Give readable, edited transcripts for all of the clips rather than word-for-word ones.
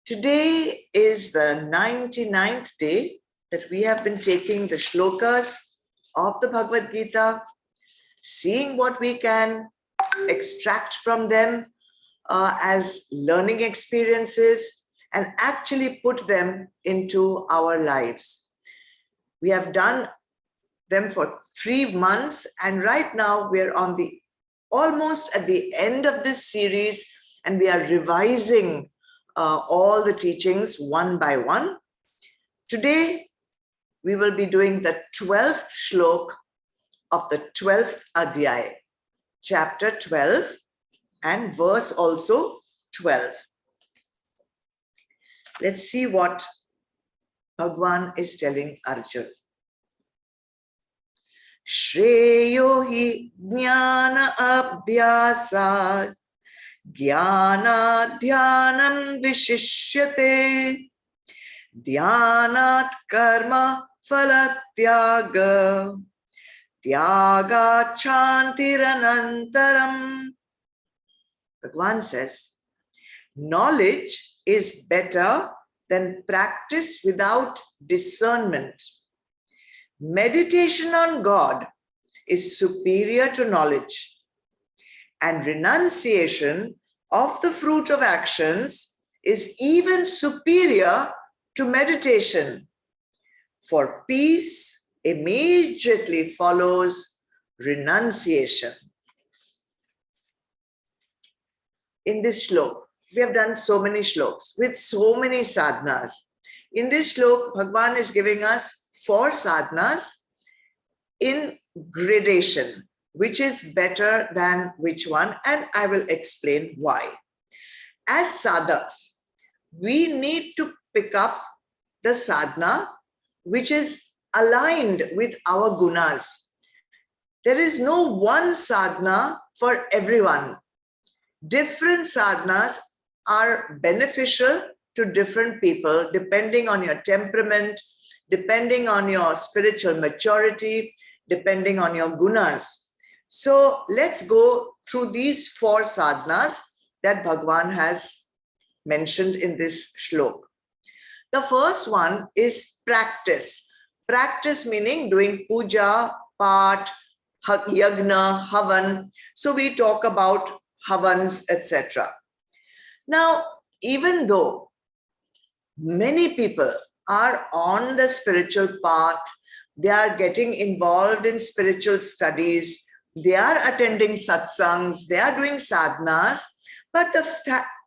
Today is the 99th day that we have been taking the shlokas of the Bhagavad Gita, seeing what we can extract from them as learning experiences and actually put them into our lives. We have done them for 3 months, and right now we're on the almost at the end of this series, and we are revising all the teachings one by one. Today, we will be doing the 12th shlok of the 12th adhyay, chapter 12 and verse also 12. Let's see what Bhagwan is telling Arjuna. Shreyo hi jnana abhyasat jnana dhyanam vishishyate dhyanat karma phalatyaga tyaga chantiranantaram. Bhagwan says, knowledge is better than practice without discernment. Meditation on God is superior to knowledge, and renunciation of the fruit of actions is even superior to meditation. For peace immediately follows renunciation. In this shlok, we have done so many shloks with so many sadhanas. In this shlok, Bhagwan is giving us 4 sadhanas in gradation, which is better than which one, and I will explain why. As sadhaks, we need to pick up the sadhana which is aligned with our gunas. There is no one sadhana for everyone. Different sadhanas are beneficial to different people depending on your temperament, depending on your spiritual maturity, depending on your gunas. So let's go through these 4 sadhanas that Bhagwan has mentioned in this shlok. The first one is practice. Practice meaning doing puja, part, yagna, havan. So we talk about havans, etc. Now, even though many people are on the spiritual path, they are getting involved in spiritual studies, they are attending satsangs, they are doing sadhanas, but the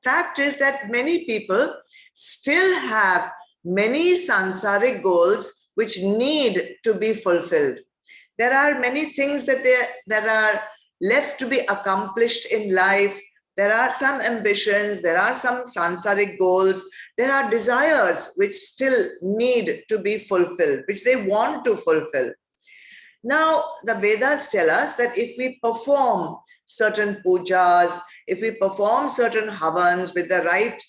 fact is that many people still have many sansaric goals which need to be fulfilled. There are many things that are left to be accomplished in life. There are some ambitions, there are some sansaric goals, there are desires which still need to be fulfilled, which they want to fulfill. Now, the Vedas tell us that if we perform certain pujas, if we perform certain havans with the right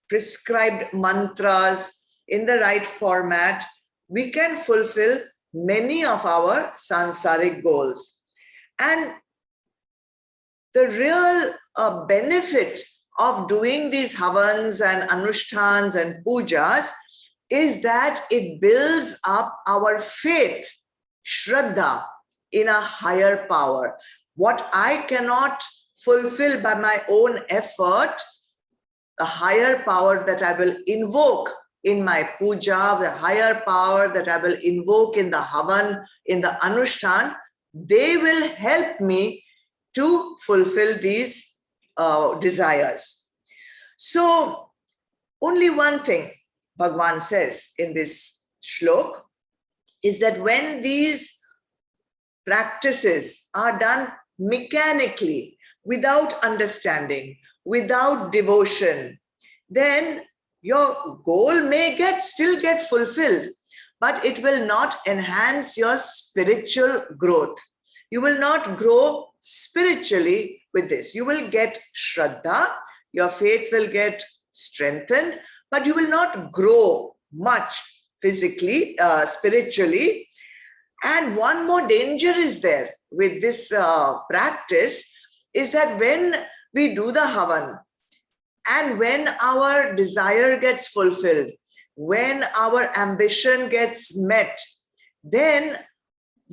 prescribed mantras in the right format, we can fulfill many of our sansaric goals. And the real benefit of doing these havans and anushtans and pujas is that it builds up our faith, shraddha, in a higher power. What I cannot fulfill by my own effort, the higher power that I will invoke in my puja, the higher power that I will invoke in the havan, in the anushtan, they will help me to fulfill these desires. So, only one thing Bhagwan says in this shlok is that when these practices are done mechanically, without understanding, without devotion, then your goal may still get fulfilled, but it will not enhance your spiritual growth. You will not grow spiritually with this. You will get shraddha, your faith will get strengthened, but you will not grow much physically, spiritually. And one more danger is there with this practice is that when we do the havan, And when our desire gets fulfilled, when our ambition gets met, then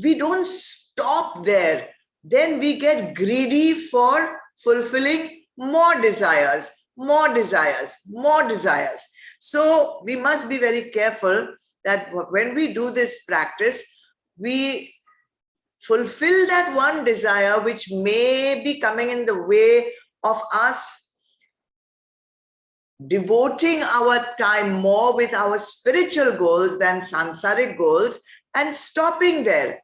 we don't stop there. Then we get greedy for fulfilling more desires, more desires, more desires. So we must be very careful that when we do this practice, we fulfill that one desire which may be coming in the way of us devoting our time more with our spiritual goals than sansaric goals, and stopping there.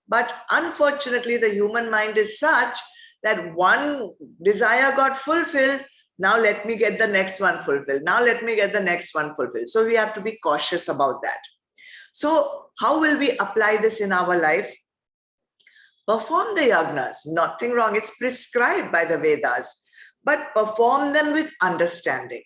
But unfortunately, the human mind is such that one desire got fulfilled, now let me get the next one fulfilled. Now let me get the next one fulfilled. So we have to be cautious about that. So how will we apply this in our life? Perform the yagnas, nothing wrong. It's prescribed by the Vedas, but perform them with understanding.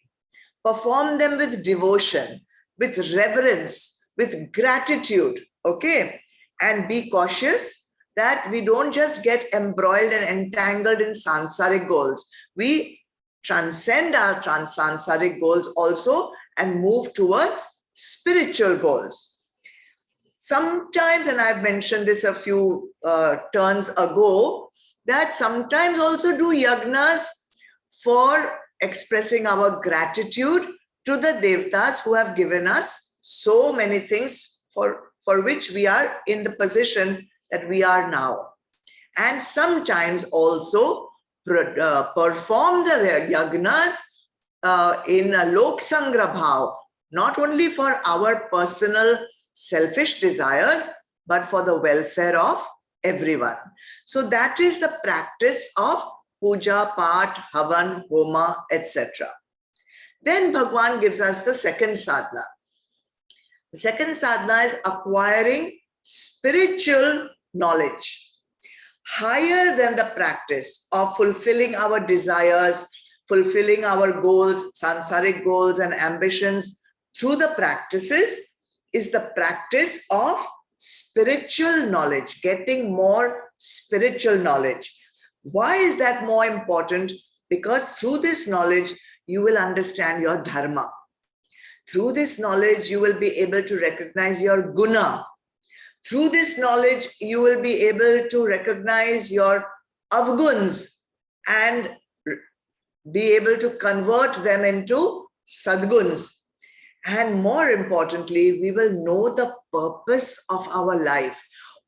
Perform them with devotion, with reverence, with gratitude, okay? And be cautious that we don't just get embroiled and entangled in sansaric goals. We transcend our sansaric goals also and move towards spiritual goals. Sometimes, and I've mentioned this a few turns ago, that sometimes also do yagnas for expressing our gratitude to the devtas who have given us so many things for which we are in the position that we are now. And sometimes also perform the yagnas in a lok sangra bhav, not only for our personal selfish desires, but for the welfare of everyone. So that is the practice of puja, path, havan, homa, etc. Then Bhagwan gives us the second sadhana. The second sadhana is acquiring spiritual knowledge, higher than the practice of fulfilling our desires, fulfilling our goals, sansaric goals and ambitions through the practices, is the practice of spiritual knowledge, getting more spiritual knowledge. Why is that more important? Because through this knowledge, you will understand your dharma. Through this knowledge, you will be able to recognize your guna. Through this knowledge, you will be able to recognize your avguns and be able to convert them into sadguns. And more importantly, we will know the purpose of our life.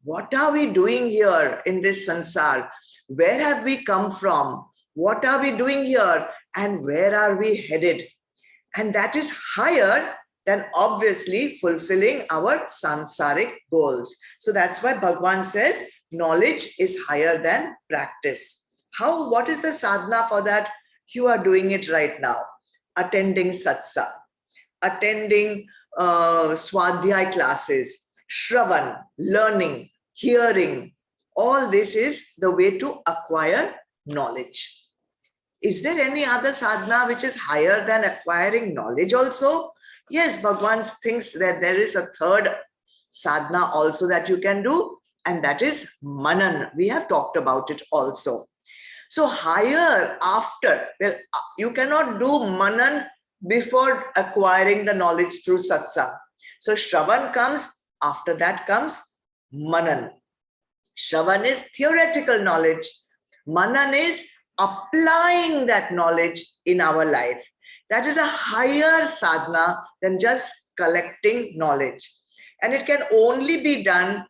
What are we doing here in this sansar? Where have we come from? What are we doing here? And where are we headed? And that is higher than obviously fulfilling our sansaric goals. So that's why Bhagwan says knowledge is higher than practice. How? What is the sadhana for that? You are doing it right now. Attending satsang, attending swadhyay classes, shravan, learning, hearing. All this is the way to acquire knowledge. Is there any other sadhana which is higher than acquiring knowledge also? Yes, Bhagwan thinks that there is a third sadhana also that you can do, and that is manan. We have talked about it also. So higher after, well, you cannot do manan before acquiring the knowledge through satsang. So shravan comes, after that comes manan. Shravan is theoretical knowledge. Manan is applying that knowledge in our life. That is a higher sadhana than just collecting knowledge. And it can only be done,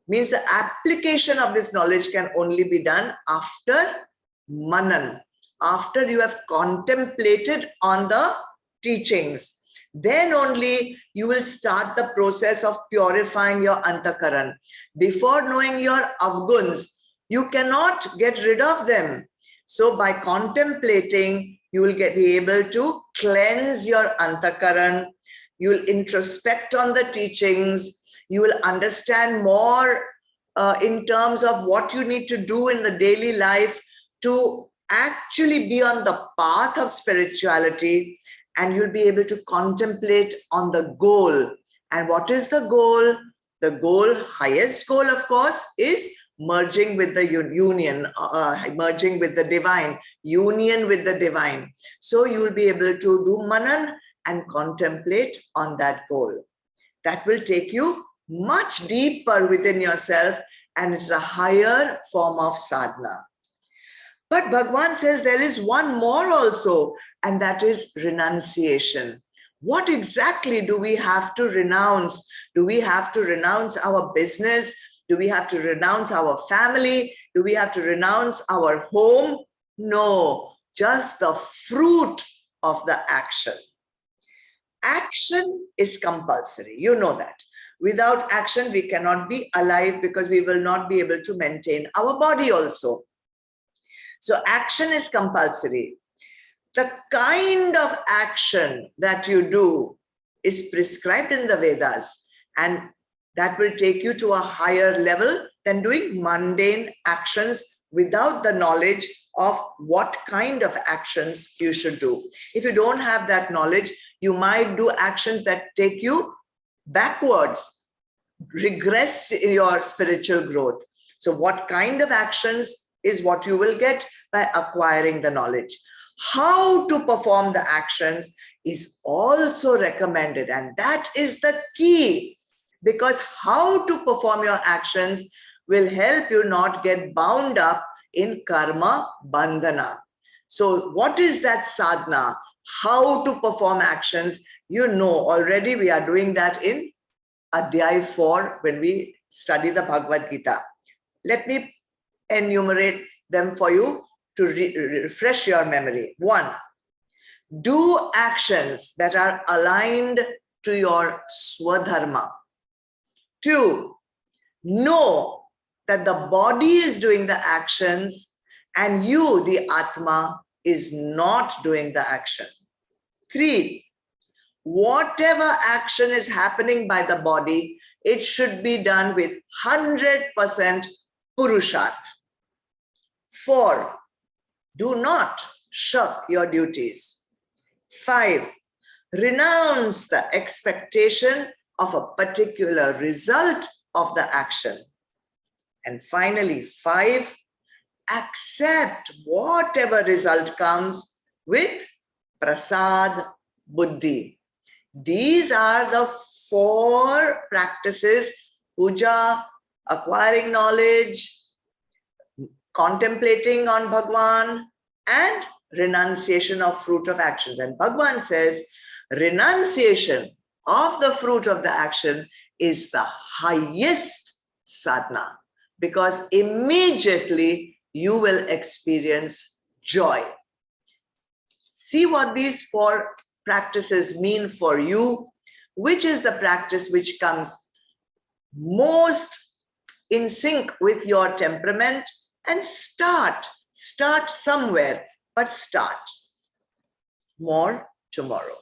means the application of this knowledge can only be done after manan, after you have contemplated on the teachings. Then only you will start the process of purifying your antakaran. Before knowing your avguns, you cannot get rid of them. So by contemplating, you will be able to cleanse your antakaran. You will introspect on the teachings. You will understand more in terms of what you need to do in the daily life to actually be on the path of spirituality, and you'll be able to contemplate on the goal. And what is the goal? The goal, highest goal, of course, is merging with the union, merging with the divine, union with the divine. So you will be able to do manan and contemplate on that goal. That will take you much deeper within yourself, and it's a higher form of sadhana. But Bhagwan says there is one more also, and that is renunciation. What exactly do we have to renounce? Do we have to renounce our business? Do we have to renounce our family? Do we have to renounce our home? No, just the fruit of the action. Action is compulsory. You know that. Without action, we cannot be alive because we will not be able to maintain our body also. So action is compulsory. The kind of action that you do is prescribed in the Vedas, and that will take you to a higher level than doing mundane actions without the knowledge of what kind of actions you should do. If you don't have that knowledge, you might do actions that take you backwards, regress in your spiritual growth. So what kind of actions is what you will get by acquiring the knowledge. How to perform the actions is also recommended, and that is the key, because how to perform your actions will help you not get bound up in karma bandhana. So what is that sadhana? How to perform actions? You know already, we are doing that in Adhyay 4 when we study the Bhagavad Gita. Let me enumerate them for you to refresh your memory. 1, do actions that are aligned to your swadharma. 2, know that the body is doing the actions and you, the Atma, is not doing the action. 3, whatever action is happening by the body, it should be done with 100% purusharth. 4, do not shirk your duties. 5, renounce the expectation of a particular result of the action. And finally, 5, accept whatever result comes with prasad buddhi. These are the 4 practices: puja, acquiring knowledge, contemplating on Bhagwan, and renunciation of fruit of actions. And Bhagwan says renunciation of the fruit of the action is the highest sadhana, because immediately you will experience joy. See what these 4 practices mean for you. Which is the practice which comes most in sync with your temperament? And start somewhere, but start. More tomorrow.